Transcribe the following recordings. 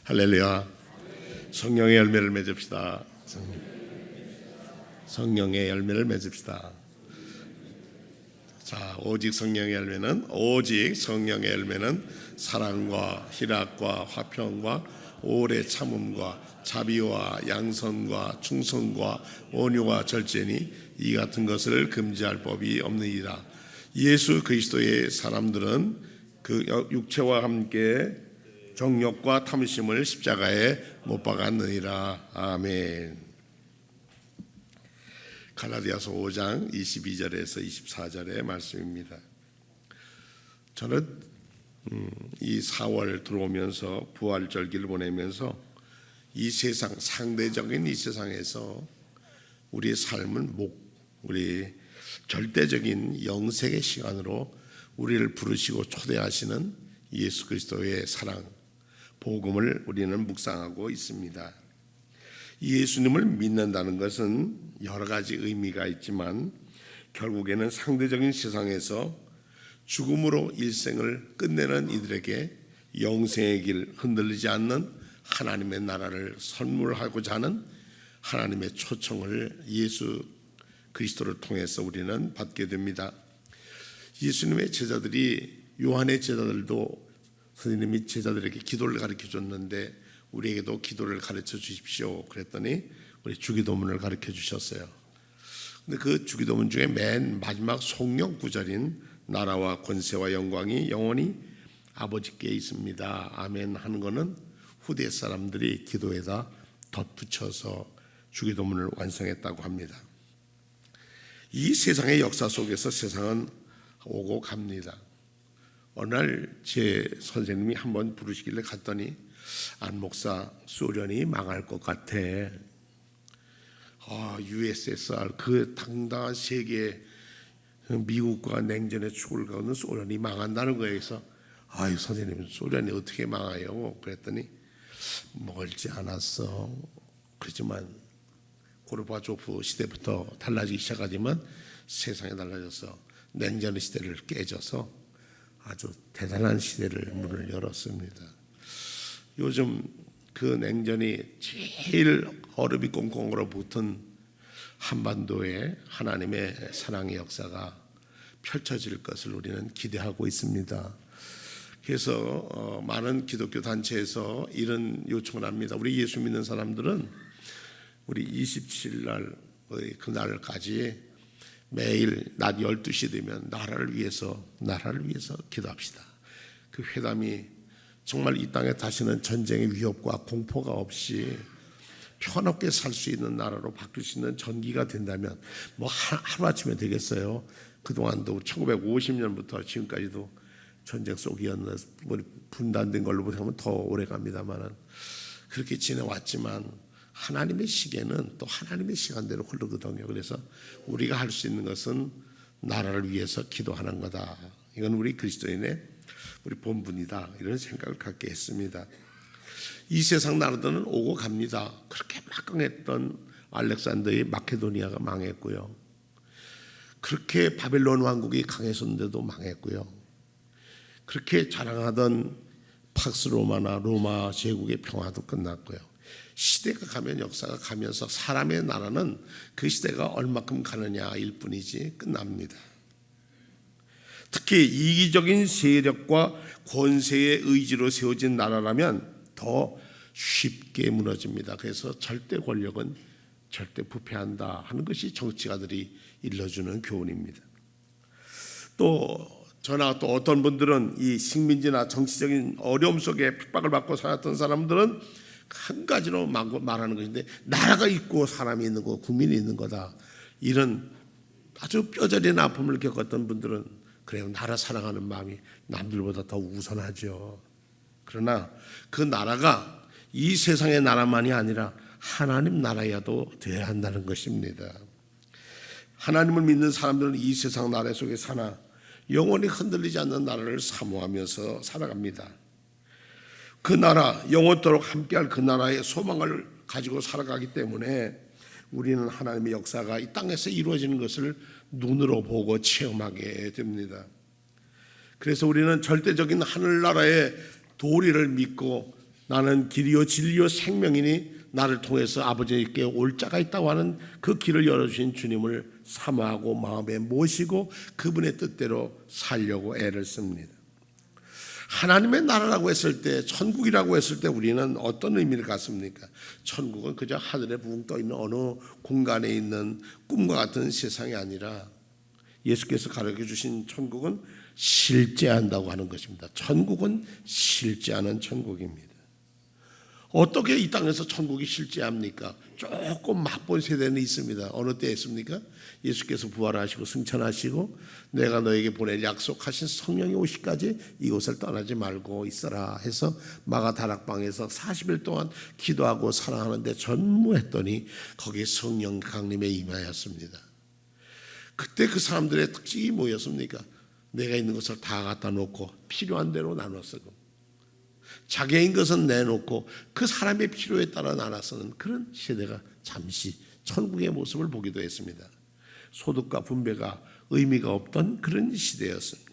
할렐루야. 성령의 열매를 맺읍시다. 성령의 열매를 맺읍시다. 자, 오직 성령의 열매는 사랑과 희락과 화평과 오래 참음과 자비와 양선과 충성과 온유와 절제니 이 같은 것을 금지할 법이 없느니라. 예수 그리스도의 사람들은 그 육체와 함께 정욕과 탐심을 십자가에 못 박았느니라. 아멘. 갈라디아서 5장 22절에서 24절의 말씀입니다. 저는 이 4월 들어오면서 부활절기를 보내면서 이 세상, 상대적인 이 세상에서 우리의 삶은 우리 절대적인 영생의 시간으로 우리를 부르시고 초대하시는 예수 그리스도의 사랑, 복음을 우리는 묵상하고 있습니다. 예수님을 믿는다는 것은 여러 가지 의미가 있지만 결국에는 상대적인 세상에서 죽음으로 일생을 끝내는 이들에게 영생의 길, 흔들리지 않는 하나님의 나라를 선물하고자 하는 하나님의 초청을 예수 그리스도를 통해서 우리는 받게 됩니다. 예수님의 제자들이, 요한의 제자들도 선생님이 제자들에게 기도를 가르쳐 줬는데 우리에게도 기도를 가르쳐 주십시오 그랬더니 우리 주기도문을 가르쳐 주셨어요. 근데 그 주기도문 중에 맨 마지막 송영 구절인 나라와 권세와 영광이 영원히 아버지께 있습니다, 아멘 하는 거는 후대 사람들이 기도에다 덧붙여서 주기도문을 완성했다고 합니다. 이 세상의 역사 속에서 세상은 오고 갑니다. 어느 날 제 선생님이 한번 부르시길래 갔더니, 안 목사, 소련이 망할 것 같아. USSR 그 당당한 세계, 미국과 냉전의 축을 거는 소련이 망한다는 거에 서 선생님, 소련이 어떻게 망해요? 그랬더니 멀지 않았어. 그렇지만 고르바초프 시대부터 달라지기 시작하지만 세상이 달라져서 냉전의 시대를 깨져서 아주 대단한 시대를 문을 열었습니다. 요즘 그 냉전이 제일 얼음이 꽁꽁 얼어붙은 한반도에 하나님의 사랑의 역사가 펼쳐질 것을 우리는 기대하고 있습니다. 그래서 많은 기독교 단체에서 이런 요청을 합니다. 우리 예수 믿는 사람들은 우리 27일 날 그날까지 매일 낮 12시 되면 나라를 위해서 기도합시다. 그 회담이 정말 이 땅에 다시는 전쟁의 위협과 공포가 없이 편하게 살 수 있는 나라로 바뀔 수 있는 전기가 된다면 하루아침에 되겠어요. 그동안도 1950년부터 지금까지도 전쟁 속이었는 분단된 걸로 보면 더 오래 갑니다만 그렇게 지내왔지만 하나님의 시계는 또 하나님의 시간대로 흐르거든요. 그래서 우리가 할 수 있는 것은 나라를 위해서 기도하는 거다. 이건 우리 그리스도인의 우리 본분이다. 이런 생각을 갖게 했습니다. 이 세상 나라들은 오고 갑니다. 그렇게 막강했던 알렉산더의 마케도니아가 망했고요. 그렇게 바벨론 왕국이 강했었는데도 망했고요. 그렇게 자랑하던 팍스 로마나 로마 제국의 평화도 끝났고요. 시대가 가면 역사가 가면서 사람의 나라는 그 시대가 얼마큼 가느냐일 뿐이지 끝납니다. 특히 이기적인 세력과 권세의 의지로 세워진 나라라면 더 쉽게 무너집니다. 그래서 절대 권력은 절대 부패한다 하는 것이 정치가들이 일러주는 교훈입니다. 또 어떤 분들은 이 식민지나 정치적인 어려움 속에 핍박을 받고 살았던 사람들은 한 가지로 말하는 것인데, 나라가 있고 사람이 있는 거, 국민이 있는 거다. 이런 아주 뼈저린 아픔을 겪었던 분들은 그래요, 나라 사랑하는 마음이 남들보다 더 우선하죠. 그러나 그 나라가 이 세상의 나라만이 아니라 하나님 나라여도 되어야 한다는 것입니다. 하나님을 믿는 사람들은 이 세상 나라 속에 사나 영원히 흔들리지 않는 나라를 사모하면서 살아갑니다. 그 나라, 영원토록 함께할 그 나라의 소망을 가지고 살아가기 때문에 우리는 하나님의 역사가 이 땅에서 이루어지는 것을 눈으로 보고 체험하게 됩니다. 그래서 우리는 절대적인 하늘나라의 도리를 믿고 나는 길이요 진리요 생명이니 나를 통해서 아버지께 올 자가 있다고 하는 그 길을 열어주신 주님을 사모하고 마음에 모시고 그분의 뜻대로 살려고 애를 씁니다. 하나님의 나라라고 했을 때, 천국이라고 했을 때 우리는 어떤 의미를 갖습니까? 천국은 그저 하늘에 붕 떠 있는 어느 공간에 있는 꿈과 같은 세상이 아니라 예수께서 가르쳐 주신 천국은 실제한다고 하는 것입니다. 천국은 실제하는 천국입니다. 어떻게 이 땅에서 천국이 실제합니까? 조금 맛본 세대는 있습니다. 어느 때 있습니까? 예수께서 부활하시고 승천하시고 내가 너에게 보낼 약속하신 성령이 오시기까지 이곳을 떠나지 말고 있어라 해서 마가 다락방에서 40일 동안 기도하고 사랑하는데 전무했더니 거기에 성령 강림에 임하였습니다. 그때 그 사람들의 특징이 뭐였습니까? 내가 있는 것을 다 갖다 놓고 필요한 대로 나눠 쓰고 자기인 것은 내놓고 그 사람의 필요에 따라 나눠 쓰는 그런 시대가 잠시 천국의 모습을 보기도 했습니다. 소득과 분배가 의미가 없던 그런 시대였습니다.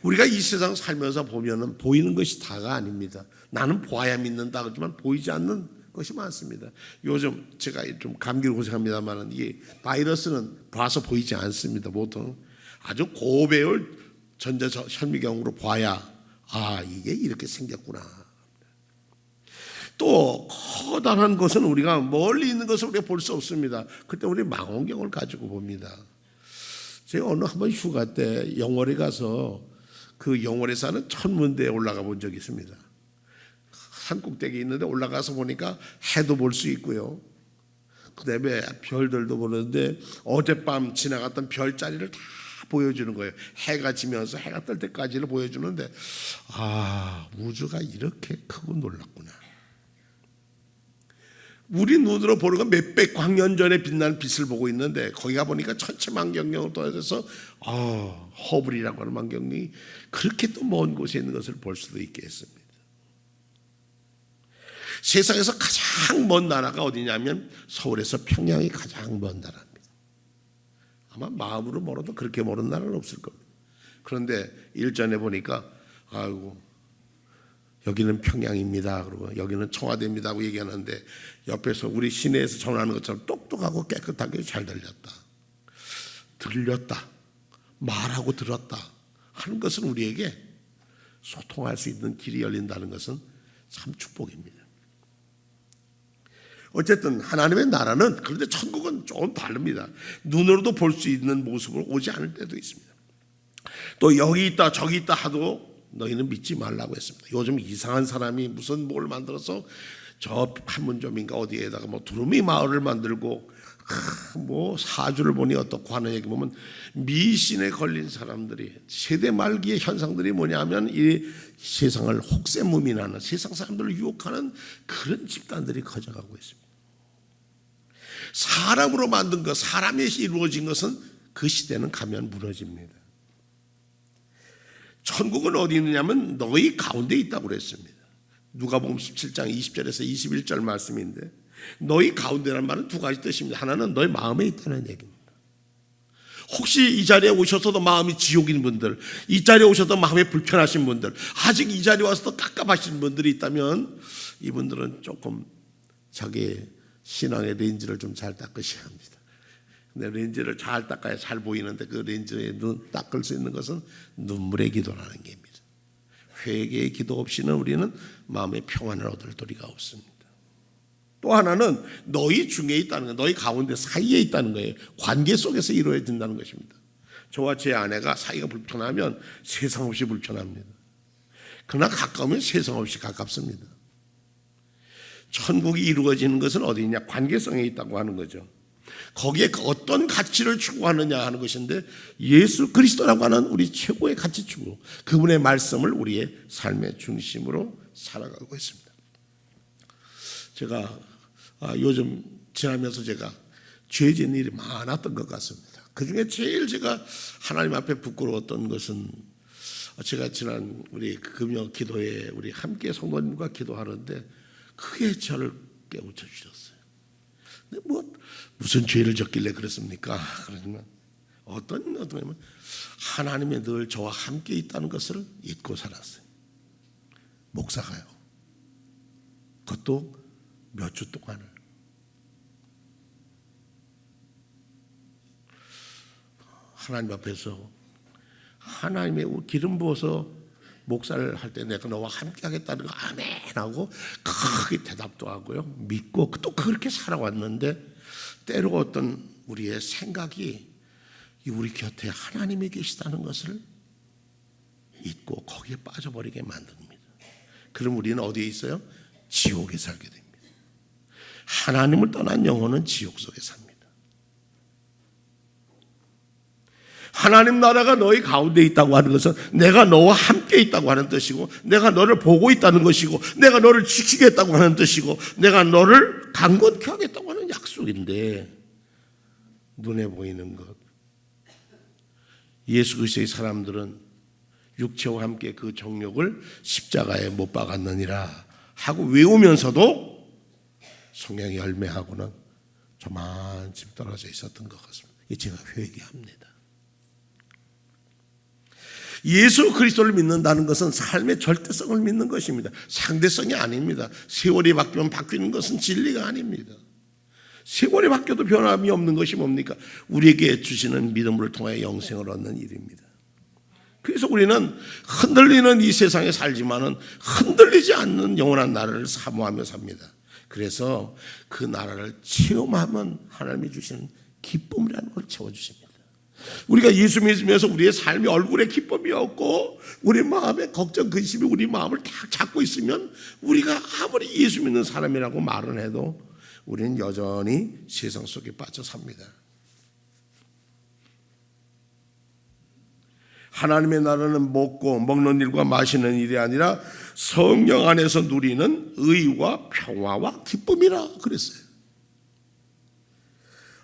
우리가 이 세상 살면서 보면은 보이는 것이 다가 아닙니다. 나는 보아야 믿는다 그렇지만 보이지 않는 것이 많습니다. 요즘 제가 좀 감기를 고생합니다만 이 바이러스는 봐서 보이지 않습니다. 보통 아주 고배율 전자 현미경으로 봐야 이게 이렇게 생겼구나. 또 커다란 것은 우리가 멀리 있는 것을 우리가 볼 수 없습니다. 그때 우리 망원경을 가지고 봅니다. 제가 어느 한번 휴가 때 영월에 가서 그 영월에 사는 천문대에 올라가 본 적이 있습니다. 산 꼭대기에 있는데 올라가서 보니까 해도 볼 수 있고요. 그다음에 별들도 보는데 어젯밤 지나갔던 별자리를 다 보여주는 거예요. 해가 지면서 해가 뜰 때까지를 보여주는데 우주가 이렇게 크고 놀랍구나. 우리 눈으로 보는 건 몇백 광년 전에 빛나는 빛을 보고 있는데 거기 가보니까 천체망경경을 통해서 허블이라고 하는 망경이 그렇게 또 먼 곳에 있는 것을 볼 수도 있게 했습니다. 세상에서 가장 먼 나라가 어디냐면 서울에서 평양이 가장 먼 나라입니다. 아마 마음으로 멀어도 그렇게 멀은 나라는 없을 겁니다. 그런데 일전에 보니까 여기는 평양입니다. 그리고 여기는 청와대입니다 하고 얘기하는데 옆에서 우리 시내에서 전화하는 것처럼 똑똑하고 깨끗하게 잘 들렸다. 말하고 들었다 하는 것은 우리에게 소통할 수 있는 길이 열린다는 것은 참 축복입니다. 어쨌든 하나님의 나라는 그런데 천국은 조금 다릅니다. 눈으로도 볼 수 있는 모습으로 오지 않을 때도 있습니다. 또 여기 있다 저기 있다 하도 너희는 믿지 말라고 했습니다. 요즘 이상한 사람이 무슨 뭘 만들어서 저 판문점인가 어디에다가 두루미 마을을 만들고 사주를 보니 어떻고 하는 얘기 보면 미신에 걸린 사람들이 세대 말기의 현상들이 뭐냐면 이 세상을 혹세무민하는 세상 사람들을 유혹하는 그런 집단들이 커져가고 있습니다. 사람으로 만든 것, 사람이 이루어진 것은 그 시대는 가면 무너집니다. 천국은 어디 있느냐면 너희 가운데 있다고 그랬습니다. 누가복음 17장 20절에서 21절 말씀인데 너희 가운데라는 말은 두 가지 뜻입니다. 하나는 너희 마음에 있다는 얘기입니다. 혹시 이 자리에 오셔서도 마음이 지옥인 분들, 이 자리에 오셔서 마음이 불편하신 분들, 아직 이 자리에 와서도 깝깝하신 분들이 있다면 이분들은 조금 자기 신앙의 렌즈를 좀 잘 닦으셔야 합니다. 근데 렌즈를 잘 닦아야 잘 보이는데 그 렌즈에 닦을 수 있는 것은 눈물의 기도라는 게입니다. 회개의 기도 없이는 우리는 마음의 평안을 얻을 도리가 없습니다. 또 하나는 너희 중에 있다는 거예요. 너희 가운데 사이에 있다는 거예요. 관계 속에서 이루어진다는 것입니다. 저와 제 아내가 사이가 불편하면 세상 없이 불편합니다. 그러나 가까우면 세상 없이 가깝습니다. 천국이 이루어지는 것은 어디냐? 관계성에 있다고 하는 거죠. 거기에 어떤 가치를 추구하느냐 하는 것인데 예수 그리스도라고 하는 우리 최고의 가치 추구, 그분의 말씀을 우리의 삶의 중심으로 살아가고 있습니다. 제가 요즘 지나면서 제가 죄 지은 일이 많았던 것 같습니다. 그중에 제일 제가 하나님 앞에 부끄러웠던 것은 제가 지난 우리 금요 기도에 우리 함께 성도님과 기도하는데 크게 저를 깨우쳐 주셨어요. 근데 무슨 죄를 졌길래 그랬습니까? 그러지만 어떤 하나님이 늘 저와 함께 있다는 것을 잊고 살았어요. 목사가요. 그것도 몇 주 동안을. 하나님 앞에서 하나님의 기름 부어서 목사를 할 때 내가 너와 함께 하겠다는 거 아멘 하고 크게 대답도 하고요, 믿고 또 그렇게 살아왔는데, 때로 어떤 우리의 생각이 우리 곁에 하나님이 계시다는 것을 잊고 거기에 빠져버리게 만듭니다. 그럼 우리는 어디에 있어요? 지옥에 살게 됩니다. 하나님을 떠난 영혼은 지옥 속에 삽니다. 하나님 나라가 너희 가운데 있다고 하는 것은 내가 너와 함께 있다고 하는 뜻이고, 내가 너를 보고 있다는 것이고, 내가 너를 지키겠다고 하는 뜻이고, 내가 너를 강건케 하겠다고 하는 약속인데, 눈에 보이는 것, 예수 그리스도의 사람들은 육체와 함께 그 정욕을 십자가에 못 박았느니라 하고 외우면서도 성령이 열매하고는 저만큼 떨어져 있었던 것 같습니다. 제가 회개합니다. 예수 그리스도를 믿는다는 것은 삶의 절대성을 믿는 것입니다. 상대성이 아닙니다. 세월이 바뀌면 바뀌는 것은 진리가 아닙니다. 세월이 바뀌어도 변함이 없는 것이 뭡니까? 우리에게 주시는 믿음을 통해 영생을 얻는 일입니다. 그래서 우리는 흔들리는 이 세상에 살지만은 흔들리지 않는 영원한 나라를 사모하며 삽니다. 그래서 그 나라를 체험하면 하나님이 주시는 기쁨이라는 걸 채워주십니다. 우리가 예수 믿으면서 우리의 삶이 얼굴에 기쁨이 없고 우리 마음에 걱정, 근심이 우리 마음을 딱 잡고 있으면 우리가 아무리 예수 믿는 사람이라고 말은 해도 우리는 여전히 세상 속에 빠져 삽니다. 하나님의 나라는 먹고 먹는 일과 마시는 일이 아니라 성령 안에서 누리는 의와 평화와 기쁨이라 그랬어요.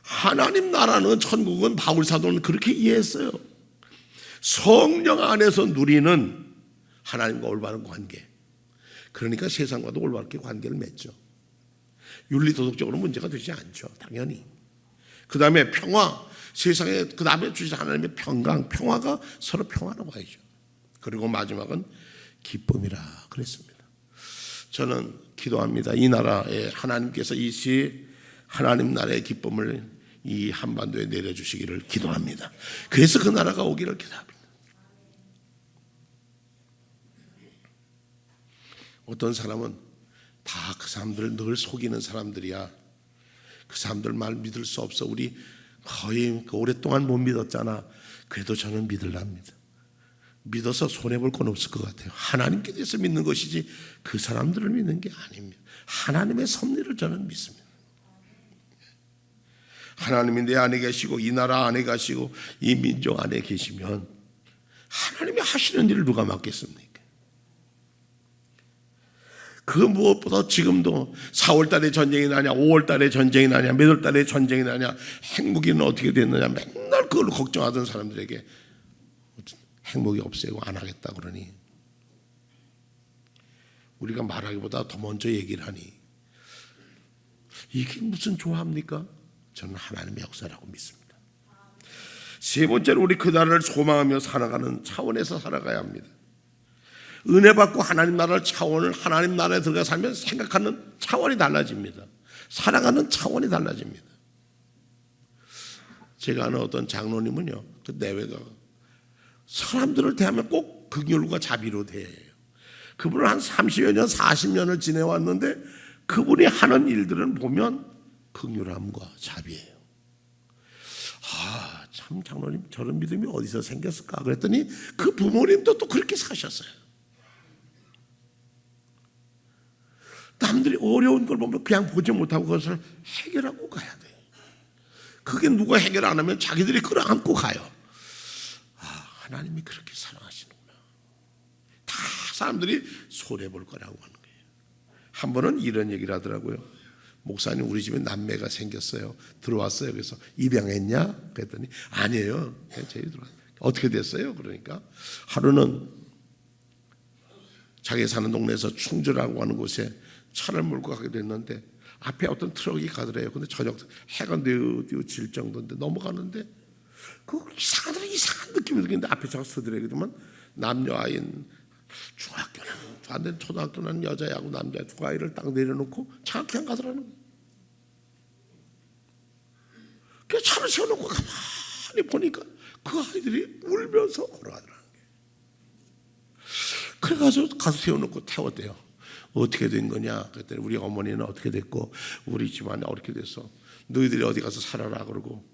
하나님 나라는, 천국은 바울 사도는 그렇게 이해했어요. 성령 안에서 누리는 하나님과 올바른 관계. 그러니까 세상과도 올바르게 관계를 맺죠. 윤리도덕적으로 문제가 되지 않죠, 당연히. 그 다음에 평화, 세상에 그 다음에 주신 하나님의 평강, 평화가 서로 평화로 가야죠. 그리고 마지막은 기쁨이라 그랬습니다. 저는 기도합니다. 이 나라에 하나님께서 이 시에 하나님 나라의 기쁨을 이 한반도에 내려주시기를 기도합니다. 그래서 그 나라가 오기를 기도합니다. 어떤 사람은 다 그 사람들을 늘 속이는 사람들이야. 그 사람들 말 믿을 수 없어. 우리 거의 오랫동안 못 믿었잖아. 그래도 저는 믿으랍니다. 믿어서 손해볼 건 없을 것 같아요. 하나님께 대해서 믿는 것이지 그 사람들을 믿는 게 아닙니다. 하나님의 섭리를 저는 믿습니다. 하나님이 내 안에 계시고 이 나라 안에 계시고 이 민족 안에 계시면 하나님이 하시는 일을 누가 막겠습니까? 그 무엇보다 지금도 4월 달에 전쟁이 나냐, 5월 달에 전쟁이 나냐, 몇 월 달에 전쟁이 나냐, 핵무기는 어떻게 됐느냐, 맨날 그걸 걱정하던 사람들에게 핵무기 없애고 안 하겠다 그러니 우리가 말하기보다 더 먼저 얘기를 하니 이게 무슨 조합입니까? 저는 하나님의 역사라고 믿습니다. 세 번째로 우리 그 나라를 소망하며 살아가는 차원에서 살아가야 합니다. 은혜 받고 하나님 나라를 차원을, 하나님 나라에 들어가 살면 생각하는 차원이 달라집니다. 살아가는 차원이 달라집니다. 제가 아는 어떤 장로님은요, 그 내외가 사람들을 대하면 꼭 긍휼과 자비로 대해요. 그분은 한 30여 년, 40년을 지내왔는데 그분이 하는 일들은 보면 긍휼함과 자비예요. 아, 참 장로님 저런 믿음이 어디서 생겼을까 그랬더니 그 부모님도 또 그렇게 사셨어요. 남들이 어려운 걸 보면 그냥 보지 못하고 그것을 해결하고 가야 돼요. 그게 누가 해결 안 하면 자기들이 끌어안고 가요. 아, 하나님이 그렇게 사랑하시는구나. 다 사람들이 손해볼 거라고 하는 거예요. 한 번은 이런 얘기를 하더라고요. 목사님, 우리 집에 남매가 생겼어요. 들어왔어요. 그래서 입양했냐? 그랬더니 아니에요. 저희 들어왔어요. 어떻게 됐어요? 그러니까 하루는 자기 사는 동네에서 충주라고 하는 곳에 차를 몰고 가게 됐는데 앞에 어떤 트럭이 가더래요. 근데 저녁 해가 뉘어질 정도인데 넘어가는데 그 이상한 느낌이 들겠는데 앞에 저가 서더래요. 그러면 남녀아인 중학교는 안 된 초등학교는 여자애하고 남자애 두 아이를 딱 내려놓고 장학회장 가더라는 거예요. 그래서 차를 세워놓고 가만히 보니까 그 아이들이 울면서 걸어가더라는 거예요. 그래가지고 가서 세워놓고 태웠대요. 어떻게 된 거냐? 그랬더니 우리 어머니는 어떻게 됐고 우리 집안이 어떻게 됐어. 너희들이 어디 가서 살아라 그러고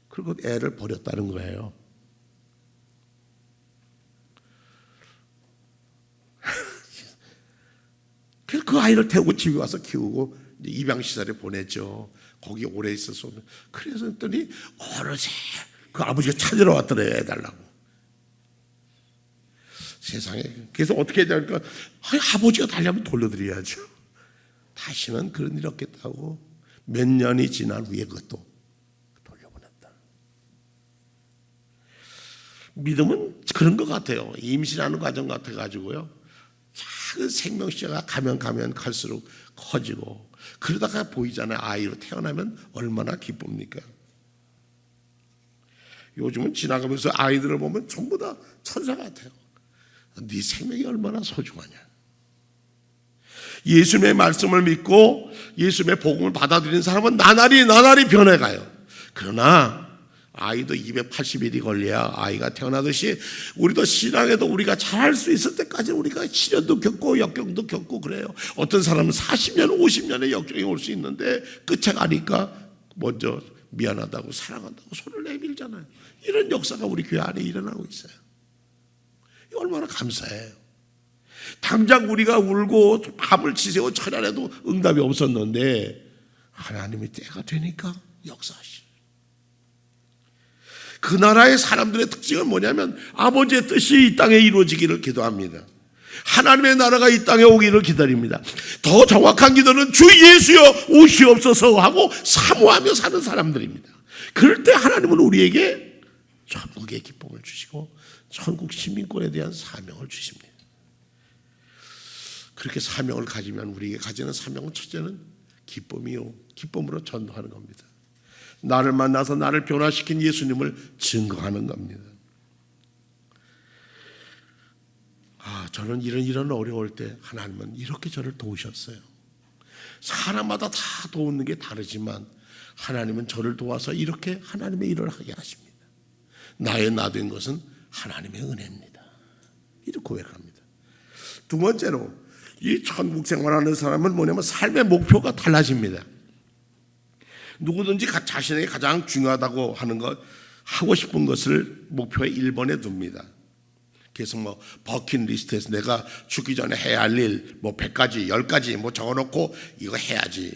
그리고 애를 버렸다는 거예요. 그래서 그 아이를 태우고 집에 와서 키우고 입양시설에 보냈죠. 거기 오래 있어서. 그래서 했더니 어느새 그 아버지가 찾으러 왔더래, 해달라고. 세상에. 그래서 어떻게 해야 될까? 아버지가 달려면 돌려드려야죠. 다시는 그런 일 없겠다고 몇 년이 지난 후에 그것도 돌려보냈다. 믿음은 그런 것 같아요. 임신하는 과정 같아가지고요. 작은 생명체가 가면 갈수록 커지고 그러다가 보이잖아요. 아이로 태어나면 얼마나 기쁩니까? 요즘은 지나가면서 아이들을 보면 전부 다 천사 같아요. 네 생명이 얼마나 소중하냐. 예수님의 말씀을 믿고 예수님의 복음을 받아들이는 사람은 나날이 변해가요. 그러나 아이도 280일이 걸려야 아이가 태어나듯이 우리도 신앙에도 우리가 잘할 수 있을 때까지 우리가 시련도 겪고 역경도 겪고 그래요. 어떤 사람은 40년 50년의 역경이 올 수 있는데 끝에 가니까 먼저 미안하다고 사랑한다고 손을 내밀잖아요. 이런 역사가 우리 교회 안에 일어나고 있어요. 얼마나 감사해요. 당장 우리가 울고 밤을 지새워 천안에도 응답이 없었는데 하나님이 때가 되니까 역사하시죠. 그 나라의 사람들의 특징은 뭐냐면 아버지의 뜻이 이 땅에 이루어지기를 기도합니다. 하나님의 나라가 이 땅에 오기를 기다립니다. 더 정확한 기도는 주 예수여 오시옵소서 하고 사모하며 사는 사람들입니다. 그럴 때 하나님은 우리에게 천국의 기쁨을 주시고 천국 시민권에 대한 사명을 주십니다. 그렇게 사명을 가지면 우리에게 가지는 사명은 첫째는 기쁨이요. 기쁨으로 전도하는 겁니다. 나를 만나서 나를 변화시킨 예수님을 증거하는 겁니다. 저는 이런 어려울 때 하나님은 이렇게 저를 도우셨어요. 사람마다 다 도우는 게 다르지만 하나님은 저를 도와서 이렇게 하나님의 일을 하게 하십니다. 나의 나된 것은 하나님의 은혜입니다. 이렇게 고백합니다. 두 번째로 이 천국 생활하는 사람은 뭐냐면 삶의 목표가 달라집니다. 누구든지 자신에게 가장 중요하다고 하는 것, 하고 싶은 것을 목표의 1번에 둡니다. 그래서 버킷리스트에서 내가 죽기 전에 해야 할 일, 100가지, 10가지 적어놓고 이거 해야지.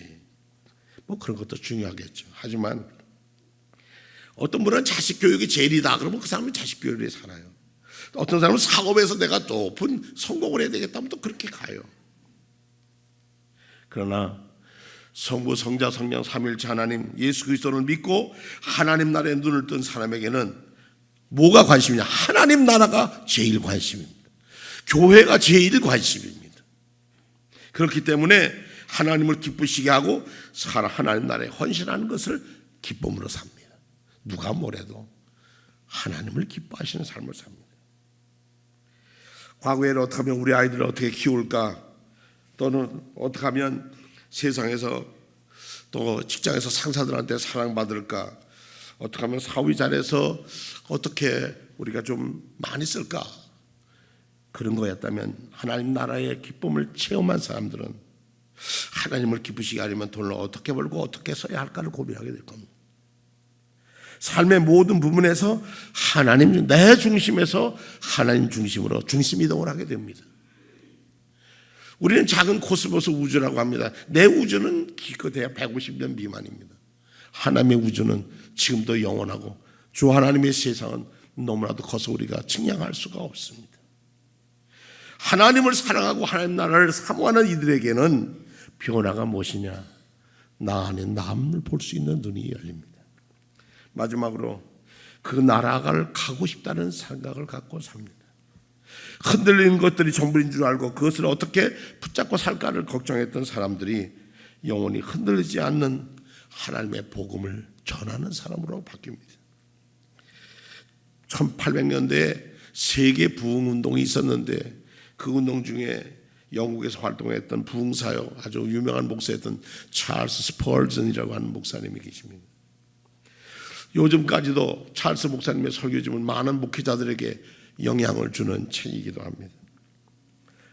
그런 것도 중요하겠죠. 하지만 어떤 분은 자식 교육이 제일이다. 그러면 그 사람은 자식 교육에 살아요. 어떤 사람은 사업에서 내가 높은 성공을 해야 되겠다면 또 그렇게 가요. 그러나 성부, 성자, 성령, 삼위일체 하나님 예수 그리스도를 믿고 하나님 나라에 눈을 뜬 사람에게는 뭐가 관심이냐? 하나님 나라가 제일 관심입니다. 교회가 제일 관심입니다. 그렇기 때문에 하나님을 기쁘시게 하고 하나님 나라에 헌신하는 것을 기쁨으로 삽니다. 누가 뭐래도 하나님을 기뻐하시는 삶을 삽니다. 과거에는 어떻게 하면 우리 아이들을 어떻게 키울까? 또는 어떻게 하면 세상에서 또 직장에서 상사들한테 사랑받을까? 어떻게 하면 사업이 잘해서 어떻게 우리가 좀 많이 쓸까? 그런 거였다면 하나님 나라의 기쁨을 체험한 사람들은 하나님을 기쁘시게 하려면 돈을 어떻게 벌고 어떻게 써야 할까를 고민하게 될 겁니다. 삶의 모든 부분에서 하나님, 내 중심에서 하나님 중심으로 중심 이동을 하게 됩니다. 우리는 작은 코스모스 우주라고 합니다. 내 우주는 기껏해야 150년 미만입니다. 하나님의 우주는 지금도 영원하고 주 하나님의 세상은 너무나도 커서 우리가 측량할 수가 없습니다. 하나님을 사랑하고 하나님 나라를 사모하는 이들에게는 변화가 무엇이냐? 나 안에 남을 볼 수 있는 눈이 열립니다. 마지막으로 그 나라를 가고 싶다는 생각을 갖고 삽니다. 흔들리는 것들이 전부인 줄 알고 그것을 어떻게 붙잡고 살까를 걱정했던 사람들이 영원히 흔들리지 않는 하나님의 복음을 전하는 사람으로 바뀝니다. 1800년대에 세계 부흥운동이 있었는데 그 운동 중에 영국에서 활동했던 부흥사요 아주 유명한 목사였던 찰스 스펄전이라고 하는 목사님이 계십니다. 요즘까지도 찰스 목사님의 설교집은 많은 목회자들에게 영향을 주는 책이기도 합니다.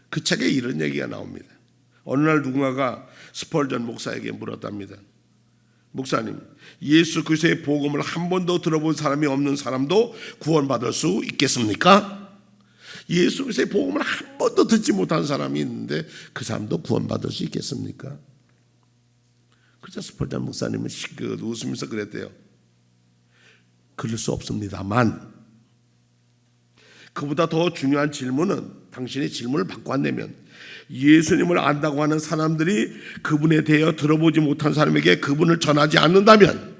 그 책에 이런 얘기가 나옵니다. 어느 날 누군가가 스펄전 목사에게 물었답니다. 목사님, 예수 그리스도의 복음을 한 번도 들어본 사람이 없는 사람도 구원받을 수 있겠습니까? 예수 그리스도의 복음을 한 번도 듣지 못한 사람이 있는데 그 사람도 구원받을 수 있겠습니까? 그래서 스펄전 목사님은 시끄러 웃으면서 그랬대요. 그럴 수 없습니다만 그보다 더 중요한 질문은 당신이 질문을 받고 안 내면 예수님을 안다고 하는 사람들이 그분에 대해 들어보지 못한 사람에게 그분을 전하지 않는다면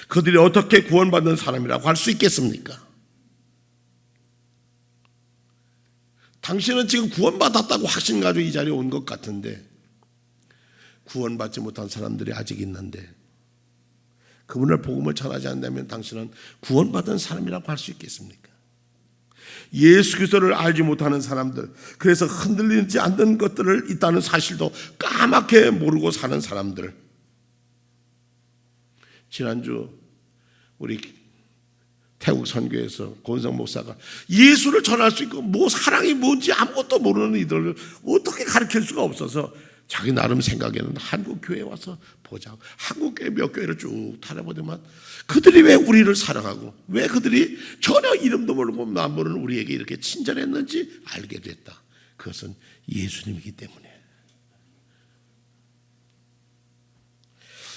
그들이 어떻게 구원받는 사람이라고 할 수 있겠습니까? 당신은 지금 구원받았다고 확신 가지고 이 자리에 온 것 같은데 구원받지 못한 사람들이 아직 있는데 그분을 복음을 전하지 않는다면 당신은 구원받은 사람이라고 할 수 있겠습니까? 예수 그리스도를 알지 못하는 사람들, 그래서 흔들리지 않는 것들을 있다는 사실도 까맣게 모르고 사는 사람들. 지난주 우리 태국 선교에서 권성 목사가 예수를 전할 수 있고 뭐 사랑이 뭔지 아무것도 모르는 이들을 어떻게 가르칠 수가 없어서 자기 나름 생각에는 한국 교회에 와서 보자고 한국 교회 몇 교회를 쭉 다녀보더만 그들이 왜 우리를 사랑하고 왜 그들이 전혀 이름도 모르고 남 모르는 우리에게 이렇게 친절했는지 알게 됐다. 그것은 예수님이기 때문에.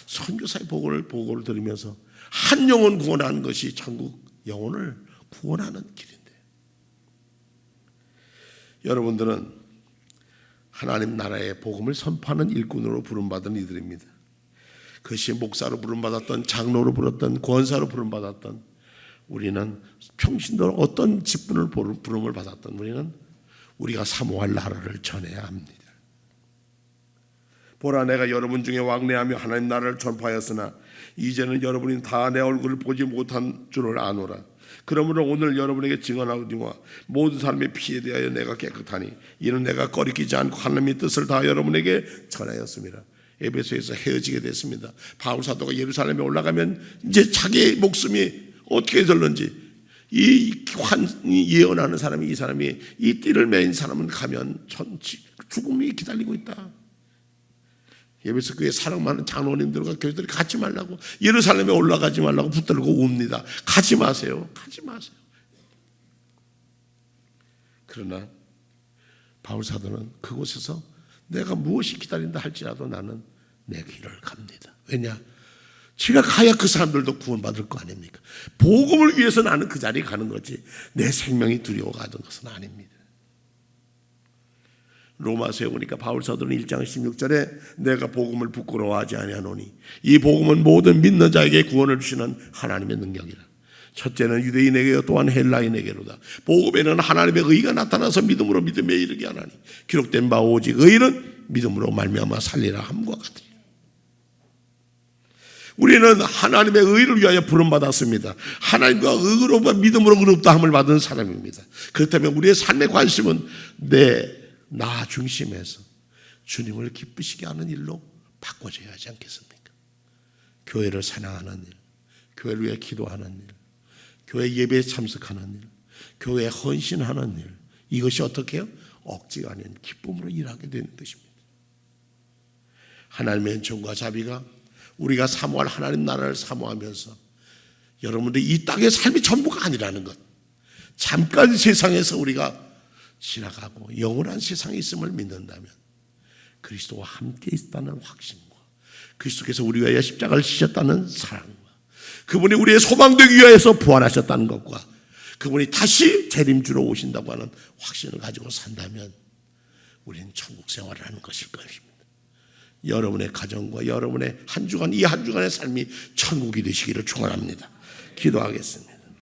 선교사의 보고를 들으면서 한 영혼 구원하는 것이 천국 영혼을 구원하는 길인데, 여러분들은 하나님 나라의 복음을 선포하는 일꾼으로 부름받은 이들입니다. 그것이 목사로 부름받았던, 장로로 부름받았던, 권사로 부름받았던, 우리는 평신도로 어떤 직분을 부름을 받았던 우리는 우리가 사모할 나라를 전해야 합니다. 보라, 내가 여러분 중에 왕래하며 하나님 나라를 전파하였으나 이제는 여러분이 다 내 얼굴을 보지 못한 줄을 아노라. 그러므로 오늘 여러분에게 증언하오니와 모든 사람의 피에 대하여 내가 깨끗하니 이는 내가 꺼리끼지 않고 하나님의 뜻을 다 여러분에게 전하였습니다. 에베소에서 헤어지게 됐습니다. 바울 사도가 예루살렘에 올라가면 이제 자기의 목숨이 어떻게 될는지, 이 예언하는 사람이, 이 사람이 이 띠를 매인 사람은 가면 죽음이 기다리고 있다. 예배소 교회 사랑 많은 장로님들과 교회들이 가지 말라고, 예루살렘에 올라가지 말라고 붙들고 옵니다. 가지 마세요. 가지 마세요. 그러나 바울 사도는 그곳에서 내가 무엇이 기다린다 할지라도 나는 내 길을 갑니다. 왜냐? 제가 가야 그 사람들도 구원받을 거 아닙니까? 복음을 위해서 나는 그 자리에 가는 거지 내 생명이 두려워 가던 것은 아닙니다. 로마서에 보니까 바울 사도는 1장 16절에 내가 복음을 부끄러워하지 아니하노니 이 복음은 모든 믿는 자에게 구원을 주시는 하나님의 능력이라. 첫째는 유대인에게요 또한 헬라인에게로다. 복음에는 하나님의 의가 나타나서 믿음으로 믿음에 이르게 하나니 기록된 바 오직 의는 믿음으로 말미암아 살리라 함과 같으리라. 우리는 하나님의 의를 위하여 부름받았습니다. 하나님과 의로 믿음으로 의롭다 함을 받은 사람입니다. 그렇다면 우리의 삶의 관심은 나 중심에서 주님을 기쁘시게 하는 일로 바꿔줘야 하지 않겠습니까? 교회를 사랑하는 일, 교회를 위해 기도하는 일, 교회 예배에 참석하는 일, 교회에 헌신하는 일, 이것이 어떻게 해요? 억지가 아닌 기쁨으로 일하게 되는 것입니다. 하나님의 은총과 자비가 우리가 사모할 하나님 나라를 사모하면서 여러분들이 이 땅의 삶이 전부가 아니라는 것, 잠깐 세상에서 우리가 지나가고 영원한 세상에 있음을 믿는다면 그리스도와 함께 있다는 확신과 그리스도께서 우리 위하여 십자가를 지셨다는 사랑과 그분이 우리의 소망되기 위하여서 부활하셨다는 것과 그분이 다시 재림주로 오신다고 하는 확신을 가지고 산다면 우리는 천국 생활을 하는 것일 것입니다. 여러분의 가정과 여러분의 한 주간, 이 한 주간의 삶이 천국이 되시기를 축원합니다. 기도하겠습니다.